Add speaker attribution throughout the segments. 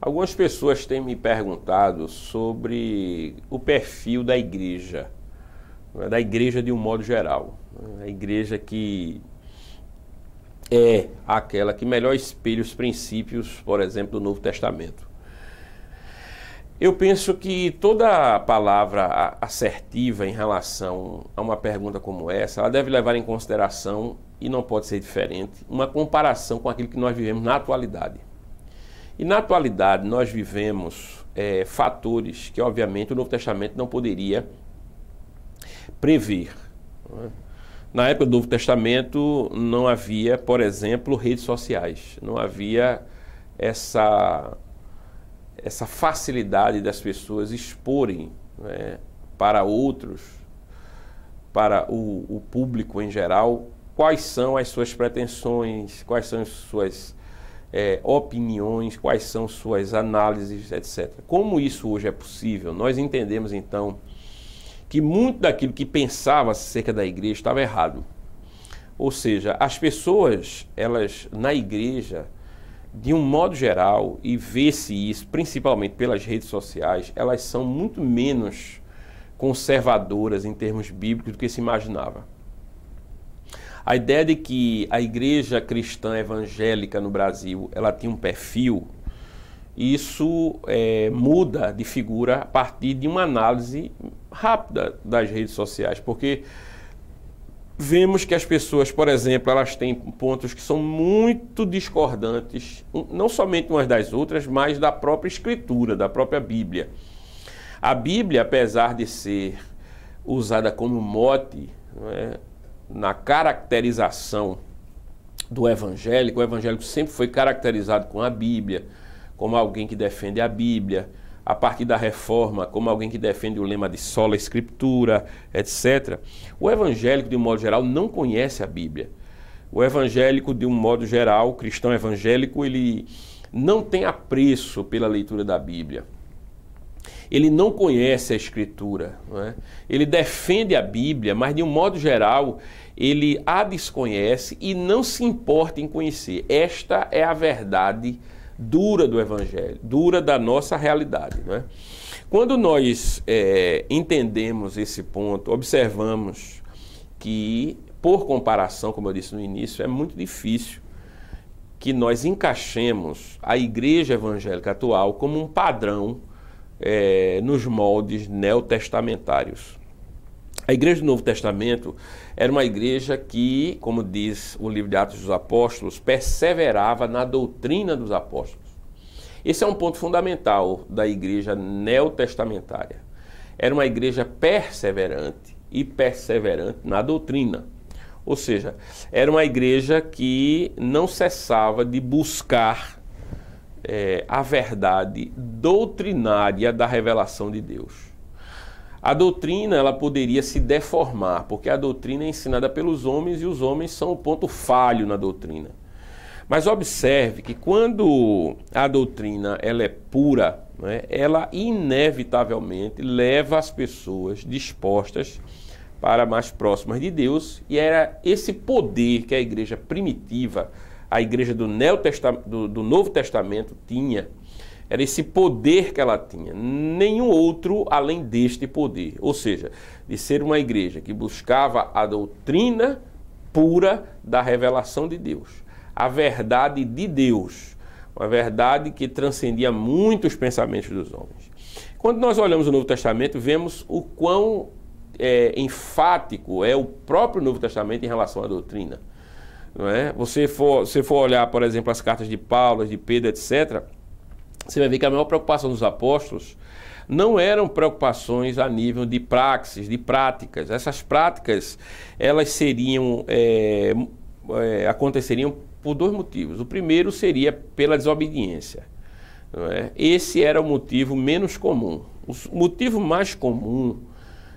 Speaker 1: Algumas pessoas têm me perguntado sobre o perfil da igreja de um modo geral. A igreja que é aquela que melhor espelha os princípios, por exemplo, do Novo Testamento. Eu penso que toda palavra assertiva em relação a uma pergunta como essa, ela deve levar em consideração, e não pode ser diferente, uma comparação com aquilo que nós vivemos na atualidade. E na atualidade nós vivemos fatores que, obviamente, o Novo Testamento não poderia prever. Não é? Na época do Novo Testamento não havia, por exemplo, redes sociais, não havia essa facilidade das pessoas exporem, né, para outros, para o público em geral, quais são as suas pretensões, quais são as suas opiniões, quais são suas análises, etc. Como isso hoje é possível, nós entendemos então que muito daquilo que pensava acerca da igreja estava errado. Ou seja, as pessoas, elas na igreja, de um modo geral, e vê-se isso principalmente pelas redes sociais, elas são muito menos conservadoras em termos bíblicos do que se imaginava. A ideia de que a igreja cristã evangélica no Brasil, ela tinha um perfil, isso muda de figura a partir de uma análise rápida das redes sociais, porque vemos que as pessoas, por exemplo, elas têm pontos que são muito discordantes, não somente umas das outras, mas da própria Escritura, da própria Bíblia. A Bíblia, apesar de ser usada como mote, não é, na caracterização do evangélico, o evangélico sempre foi caracterizado com a Bíblia, como alguém que defende a Bíblia, a partir da Reforma, como alguém que defende o lema de sola escritura, etc. O evangélico, de um modo geral, não conhece a Bíblia. O evangélico, de um modo geral, o cristão evangélico, ele não tem apreço pela leitura da Bíblia. Ele não conhece a Escritura, não é? Ele defende a Bíblia, mas de um modo geral, ele a desconhece e não se importa em conhecer. Esta é a verdade dura do Evangelho, dura da nossa realidade, não é? Quando nós entendemos esse ponto, observamos que, por comparação, como eu disse no início, é muito difícil que nós encaixemos a igreja evangélica atual como um padrão nos moldes neotestamentários. A igreja do Novo Testamento era uma igreja que, como diz o livro de Atos dos Apóstolos, perseverava na doutrina dos apóstolos. Esse é um ponto fundamental da igreja neotestamentária. Era uma igreja perseverante e perseverante na doutrina. Ou seja, era uma igreja que não cessava de buscar a verdade doutrinária da revelação de Deus. A doutrina, ela poderia se deformar, porque a doutrina é ensinada pelos homens e os homens são o ponto falho na doutrina. Mas observe que quando a doutrina ela é pura, né, ela inevitavelmente leva as pessoas dispostas para mais próximas de Deus, e era esse poder que a igreja primitiva, a igreja do Novo Testamento tinha, era esse poder que ela tinha, nenhum outro além deste poder, ou seja, de ser uma igreja que buscava a doutrina pura da revelação de Deus, a verdade de Deus, uma verdade que transcendia muito os pensamentos dos homens. Quando nós olhamos o Novo Testamento, vemos o quão enfático é o próprio Novo Testamento em relação à doutrina. Não é? Se for olhar, por exemplo, as cartas de Paulo, de Pedro, etc., você vai ver que a maior preocupação dos apóstolos não eram preocupações a nível de praxis, de práticas. Essas práticas, elas aconteceriam por dois motivos. O primeiro seria pela desobediência. Não é? Esse era o motivo menos comum. O motivo mais comum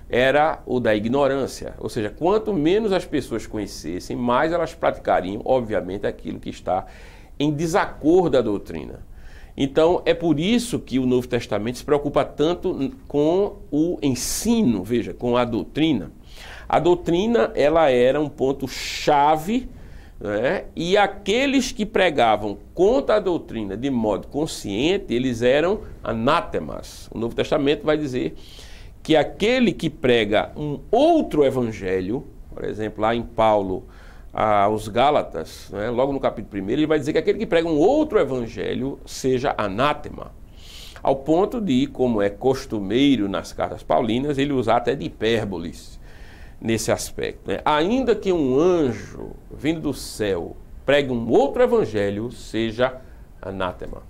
Speaker 1: era o da ignorância. Ou seja, quanto menos as pessoas conhecessem, mais elas praticariam, obviamente, aquilo que está em desacordo da doutrina. Então, é por isso que o Novo Testamento se preocupa tanto com o ensino, veja, com a doutrina. A doutrina, ela era um ponto-chave né? E aqueles que pregavam contra a doutrina de modo consciente, eles eram anátemas. O Novo Testamento vai dizer que aquele que prega um outro evangelho, por exemplo, lá em Paulo, aos Gálatas, né, logo no capítulo 1, ele vai dizer que aquele que prega um outro evangelho seja anátema. Ao ponto de, como é costumeiro nas cartas paulinas, ele usar até de hipérboles nesse aspecto, né? Ainda que um anjo vindo do céu pregue um outro evangelho, seja anátema.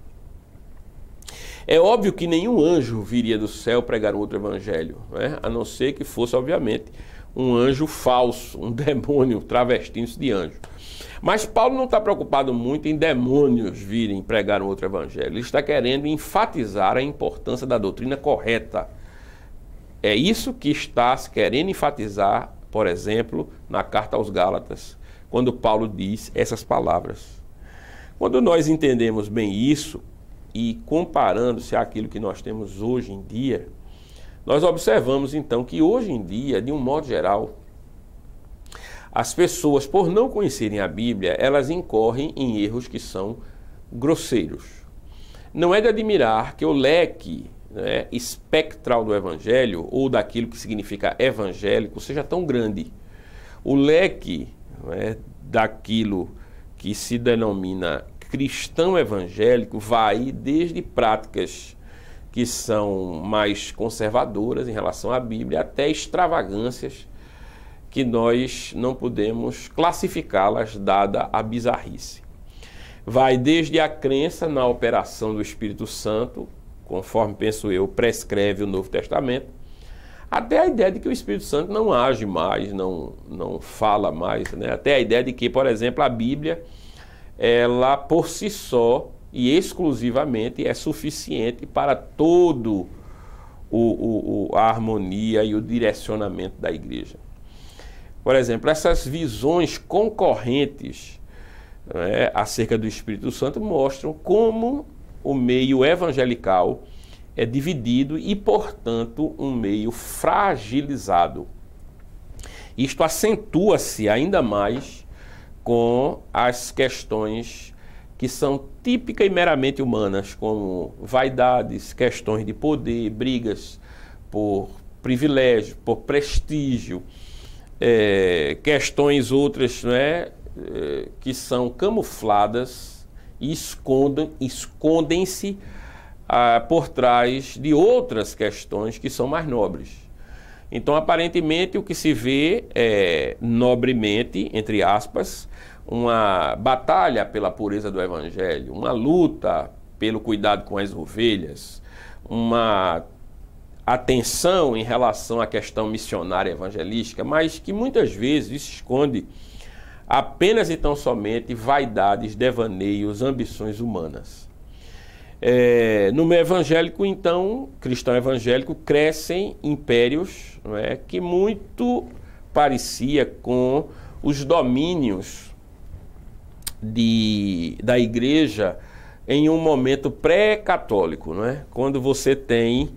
Speaker 1: É óbvio que nenhum anjo viria do céu pregar um outro evangelho, né? A não ser que fosse, obviamente, um anjo falso, um demônio travestindo-se de anjo. Mas Paulo não está preocupado muito em demônios virem pregar um outro evangelho. Ele está querendo enfatizar a importância da doutrina correta. É isso que está se querendo enfatizar, por exemplo, na carta aos Gálatas, quando Paulo diz essas palavras. Quando nós entendemos bem isso, e comparando-se àquilo que nós temos hoje em dia, nós observamos então que hoje em dia, de um modo geral, as pessoas, por não conhecerem a Bíblia, elas incorrem em erros que são grosseiros. Não é de admirar que o leque, né, espectral do evangelho, ou daquilo que significa evangélico, seja tão grande. O leque, né, daquilo que se denomina cristão evangélico vai desde práticas que são mais conservadoras em relação à Bíblia até extravagâncias que nós não podemos classificá-las dada a bizarrice. Vai desde a crença na operação do Espírito Santo, conforme, penso eu, prescreve o Novo Testamento, até a ideia de que o Espírito Santo não age mais, não fala mais, né? Até a ideia de que, por exemplo, a Bíblia, ela por si só e exclusivamente é suficiente para todo a harmonia e o direcionamento da igreja. Por exemplo, essas visões concorrentes, né, acerca do Espírito Santo mostram como o meio evangelical é dividido e, portanto, um meio fragilizado. Isto acentua-se ainda mais com as questões que são típicas e meramente humanas, como vaidades, questões de poder, brigas por privilégio, por prestígio, questões outras, né, que são camufladas e escondem-se por trás de outras questões que são mais nobres. Então, aparentemente, o que se vê é, nobremente, entre aspas, uma batalha pela pureza do Evangelho, uma luta pelo cuidado com as ovelhas, uma atenção em relação à questão missionária evangelística, mas que muitas vezes esconde apenas e tão somente vaidades, devaneios, ambições humanas. No meio evangélico, então, cristão evangélico, crescem impérios, não é, que muito parecia com os domínios da igreja em um momento pré-católico, não é? Quando você tem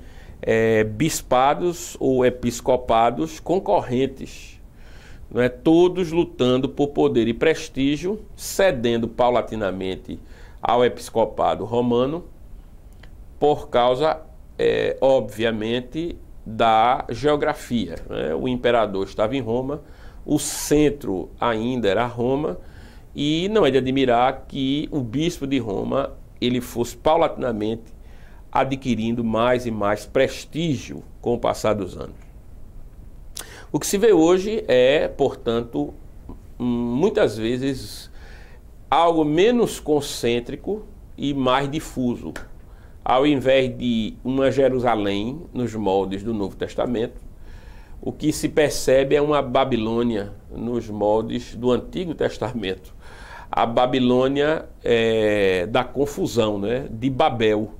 Speaker 1: bispados ou episcopados concorrentes, não é? Todos lutando por poder e prestígio, cedendo paulatinamente ao episcopado romano, por causa, obviamente, da geografia, né? O imperador estava em Roma, o centro ainda era Roma, e não é de admirar que o bispo de Roma ele fosse paulatinamente adquirindo mais e mais prestígio com o passar dos anos. O que se vê hoje é, portanto, muitas vezes algo menos concêntrico e mais difuso. Ao invés de uma Jerusalém nos moldes do Novo Testamento, o que se percebe é uma Babilônia nos moldes do Antigo Testamento. A Babilônia da confusão, né? De Babel,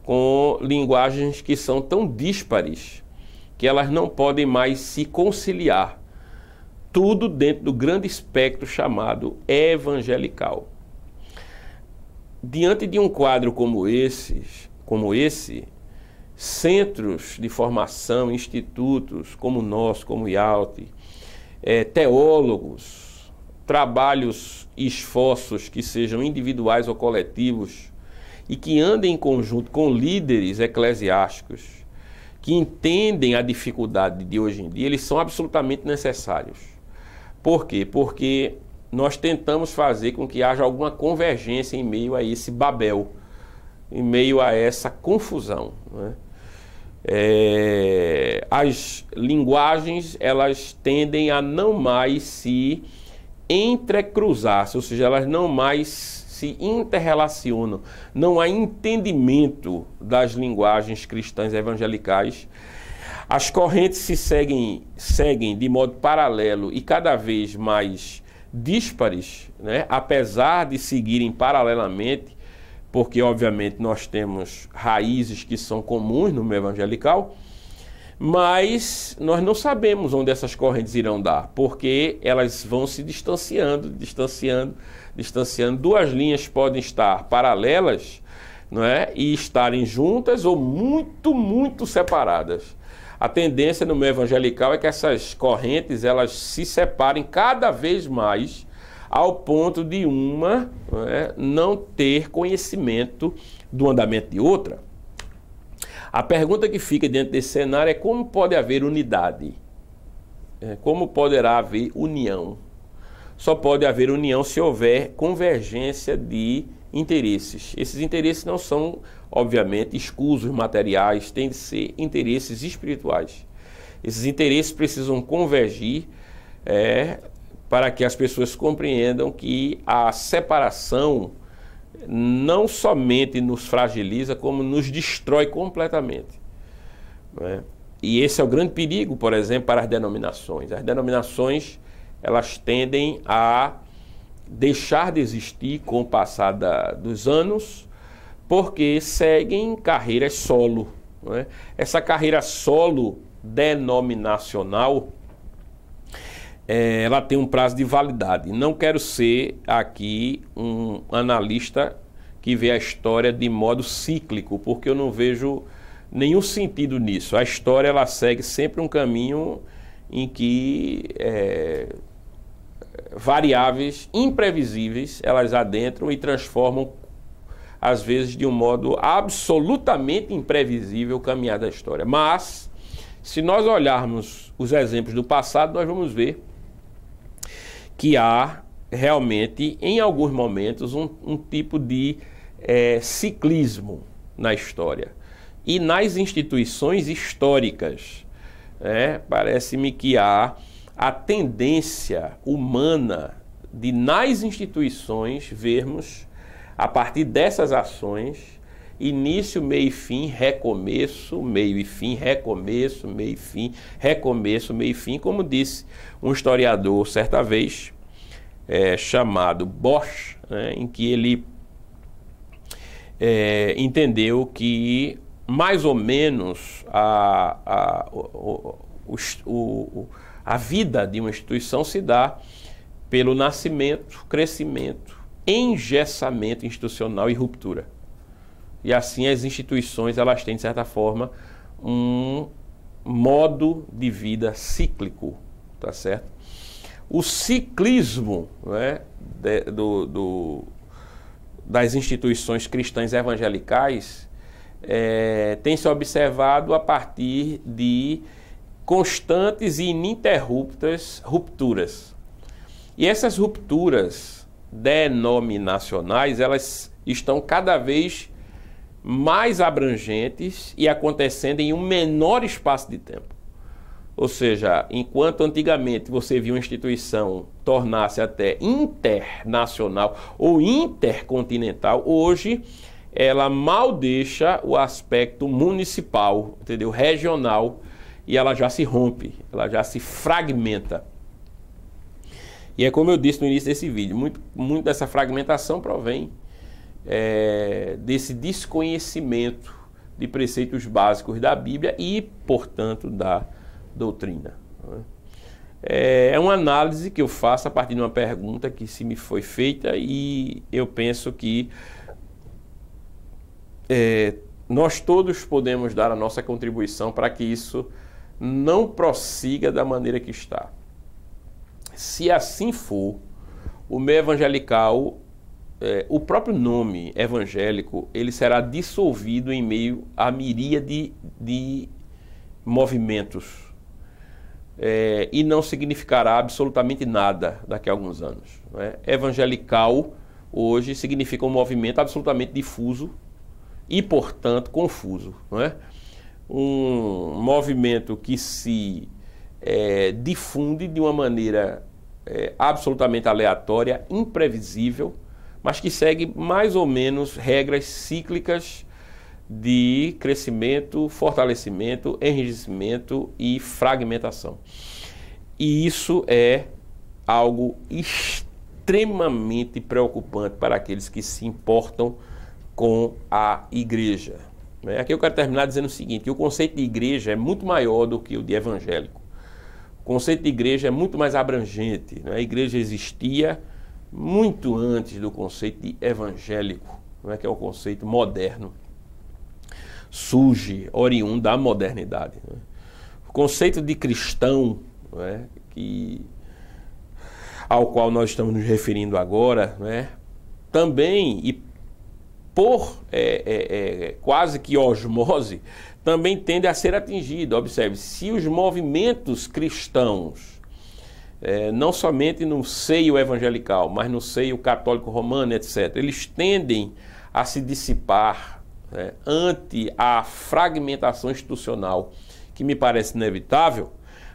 Speaker 1: com linguagens que são tão díspares que elas não podem mais se conciliar. Tudo dentro do grande espectro chamado evangelical. Diante de um quadro como esse, centros de formação, institutos como o nosso, como o IALT, teólogos, trabalhos e esforços que sejam individuais ou coletivos e que andem em conjunto com líderes eclesiásticos que entendem a dificuldade de hoje em dia, eles são absolutamente necessários. Por quê? Porque nós tentamos fazer com que haja alguma convergência em meio a esse Babel, em meio a essa confusão, né? As linguagens, elas tendem a não mais se entrecruzar-se, ou seja, elas não mais se interrelacionam, não há entendimento das linguagens cristãs evangelicais. As correntes se seguem de modo paralelo e cada vez mais díspares, né? Apesar de seguirem paralelamente, porque obviamente nós temos raízes que são comuns no meio evangelical, mas nós não sabemos onde essas correntes irão dar, porque elas vão se distanciando. Duas linhas podem estar paralelas, não é? E estarem juntas ou muito separadas. A tendência no meio evangelical é que essas correntes elas se separem cada vez mais, ao ponto de uma, não ter conhecimento do andamento de outra. A pergunta que fica diante desse cenário é como pode haver unidade? Como poderá haver união? Só pode haver união se houver convergência de interesses. Esses interesses não são, obviamente, escusos materiais, têm de ser interesses espirituais. Esses interesses precisam convergir para que as pessoas compreendam que a separação não somente nos fragiliza, como nos destrói completamente, não é? E esse é o grande perigo, por exemplo, para as denominações. As denominações, elas tendem a deixar de existir com o passar dos anos, porque seguem carreiras solo, não é? Essa carreira solo denominacional, ela tem um prazo de validade. Não quero ser aqui um analista que vê a história de modo cíclico, porque eu não vejo nenhum sentido nisso. A história ela segue sempre um caminho em que variáveis imprevisíveis elas adentram e transformam, às vezes, de um modo absolutamente imprevisível o caminhar da história. Mas, se nós olharmos os exemplos do passado, nós vamos ver que há realmente, em alguns momentos, um tipo de ciclismo na história. E nas instituições históricas, parece-me que há a tendência humana de, nas instituições, vermos, a partir dessas ações, início, meio e fim, recomeço, meio e fim, recomeço, meio e fim, recomeço, meio e fim, como disse um historiador certa vez, chamado Bosch, em que ele entendeu que mais ou menos a vida de uma instituição se dá pelo nascimento, crescimento, engessamento institucional e ruptura. E assim as instituições, elas têm, de certa forma, um modo de vida cíclico, tá certo? O ciclismo, das instituições cristãs evangelicais tem se observado a partir de constantes e ininterruptas rupturas. E essas rupturas denominacionais, elas estão cada vez mais abrangentes e acontecendo em um menor espaço de tempo. Ou seja, enquanto antigamente você via uma instituição tornar-se até internacional ou intercontinental, hoje ela mal deixa o aspecto municipal, entendeu? Regional, e ela já se rompe, ela já se fragmenta. E é como eu disse no início desse vídeo, muito dessa fragmentação provém desse desconhecimento de preceitos básicos da Bíblia e, portanto, da doutrina. É uma análise que eu faço a partir de uma pergunta que se me foi feita e eu penso que nós todos podemos dar a nossa contribuição para que isso não prossiga da maneira que está. Se assim for, o meio evangelical, o próprio nome evangélico, ele será dissolvido em meio à miríade de movimentos. E não significará absolutamente nada daqui a alguns anos. Não é? Evangelical hoje significa um movimento absolutamente difuso e, portanto, confuso. Não é? Um movimento que se difunde de uma maneira absolutamente aleatória, imprevisível, mas que segue mais ou menos regras cíclicas de crescimento, fortalecimento, enriquecimento e fragmentação. E isso é algo extremamente preocupante para aqueles que se importam com a igreja. Aqui eu quero terminar dizendo o seguinte, que o conceito de igreja é muito maior do que o de evangélico. O conceito de igreja é muito mais abrangente. A igreja existia muito antes do conceito de evangélico, que é o conceito moderno. Surge, oriundo da modernidade. O conceito de cristão, ao qual nós estamos nos referindo agora, também, e por quase que osmose, também tende a ser atingido. Observe, se os movimentos cristãos, não somente no seio evangelical, mas no seio católico romano, etc., eles tendem a se dissipar ante a fragmentação institucional, que me parece inevitável,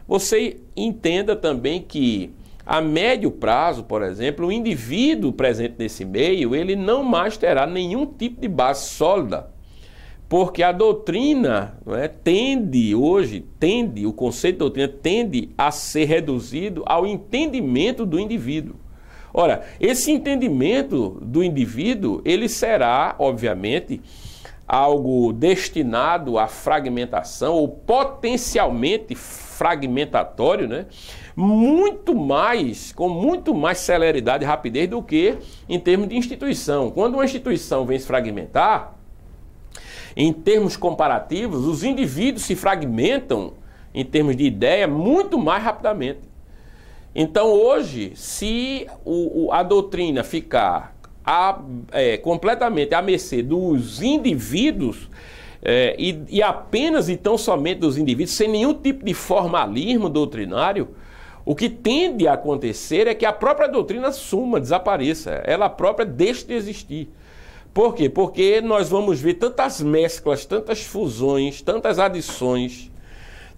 Speaker 1: você entenda também que a médio prazo, por exemplo, o indivíduo presente nesse meio, ele não mais terá nenhum tipo de base sólida, porque a doutrina o conceito de doutrina tende a ser reduzido ao entendimento do indivíduo. Ora, esse entendimento do indivíduo, ele será, obviamente, algo destinado à fragmentação ou potencialmente fragmentatório, com muito mais celeridade e rapidez do que em termos de instituição. Quando uma instituição vem se fragmentar, em termos comparativos, os indivíduos se fragmentam em termos de ideia muito mais rapidamente. Então hoje, se a doutrina ficar completamente à mercê dos indivíduos e apenas e tão somente dos indivíduos, sem nenhum tipo de formalismo doutrinário, o que tende a acontecer é que a própria doutrina suma, desapareça, ela própria deixe de existir. Por quê? Porque nós vamos ver tantas mesclas, tantas fusões, tantas adições,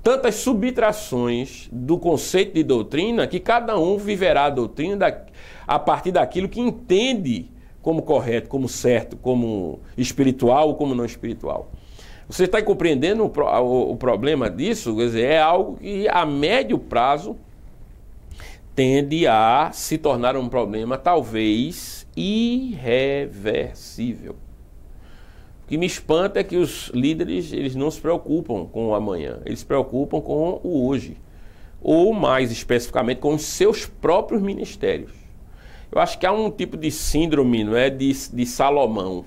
Speaker 1: tantas subtrações do conceito de doutrina, que cada um viverá a doutrina a partir daquilo que entende como correto, como certo, como espiritual ou como não espiritual. Você está compreendendo o problema disso? Quer dizer, é algo que a médio prazo tende a se tornar um problema talvez irreversível. O que me espanta é que os líderes, eles não se preocupam com o amanhã, eles se preocupam com o hoje, ou mais especificamente com os seus próprios ministérios. Eu acho que há um tipo de síndrome, de Salomão.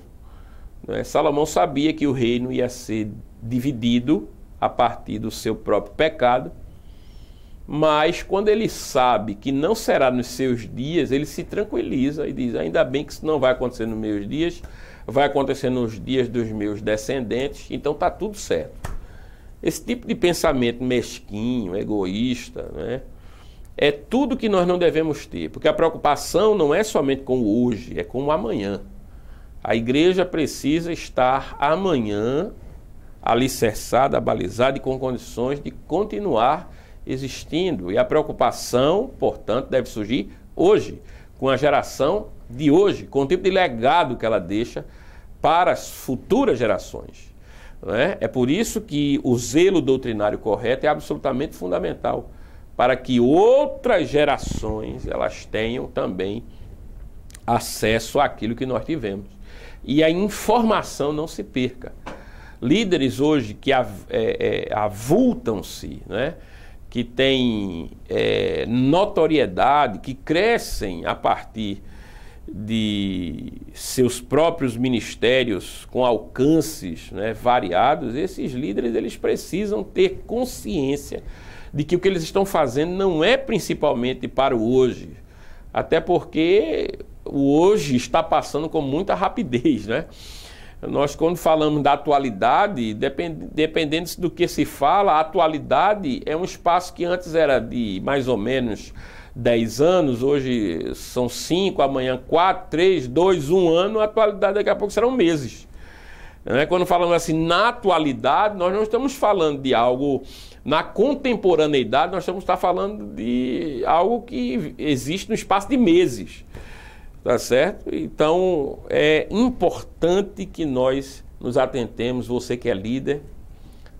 Speaker 1: Salomão sabia que o reino ia ser dividido a partir do seu próprio pecado, mas quando ele sabe que não será nos seus dias, ele se tranquiliza e diz, ainda bem que isso não vai acontecer nos meus dias, vai acontecer nos dias dos meus descendentes, então está tudo certo. Esse tipo de pensamento mesquinho, egoísta, é tudo que nós não devemos ter, porque a preocupação não é somente com o hoje, é com o amanhã. A igreja precisa estar amanhã alicerçada, balizada e com condições de continuar existindo. E a preocupação, portanto, deve surgir hoje, com a geração de hoje, com o tipo de legado que ela deixa para as futuras gerações. É por isso que o zelo doutrinário correto é absolutamente fundamental, para que outras gerações elas tenham também acesso àquilo que nós tivemos. E a informação não se perca. Líderes hoje que avultam-se, que têm notoriedade, que crescem a partir de seus próprios ministérios com alcances variados, esses líderes eles precisam ter consciência de que o que eles estão fazendo não é principalmente para o hoje, Até porque o hoje está passando com muita rapidez, né? Nós, quando falamos da atualidade, dependendo do que se fala, a atualidade é um espaço que antes era de mais ou menos 10 anos, hoje são 5, amanhã 4, 3, 2, 1 ano, a atualidade daqui a pouco serão meses. Quando falamos assim, na atualidade, nós não estamos falando de algo, na contemporaneidade, nós estamos falando de algo que existe no espaço de meses. Tá certo? Então, é importante que nós nos atentemos, você que é líder,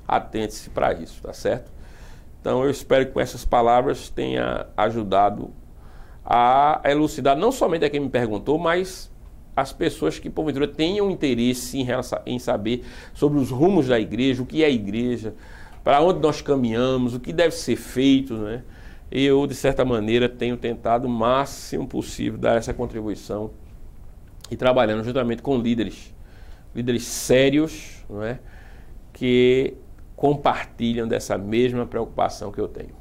Speaker 1: atente-se para isso, tá certo? Então, eu espero que com essas palavras tenha ajudado a elucidar não somente a quem me perguntou, mas as pessoas que, porventura, tenham interesse em saber sobre os rumos da igreja, o que é a igreja, para onde nós caminhamos, o que deve ser feito, né? Eu, de certa maneira, tenho tentado o máximo possível dar essa contribuição e trabalhando juntamente com líderes sérios, não é? Que compartilham dessa mesma preocupação que eu tenho.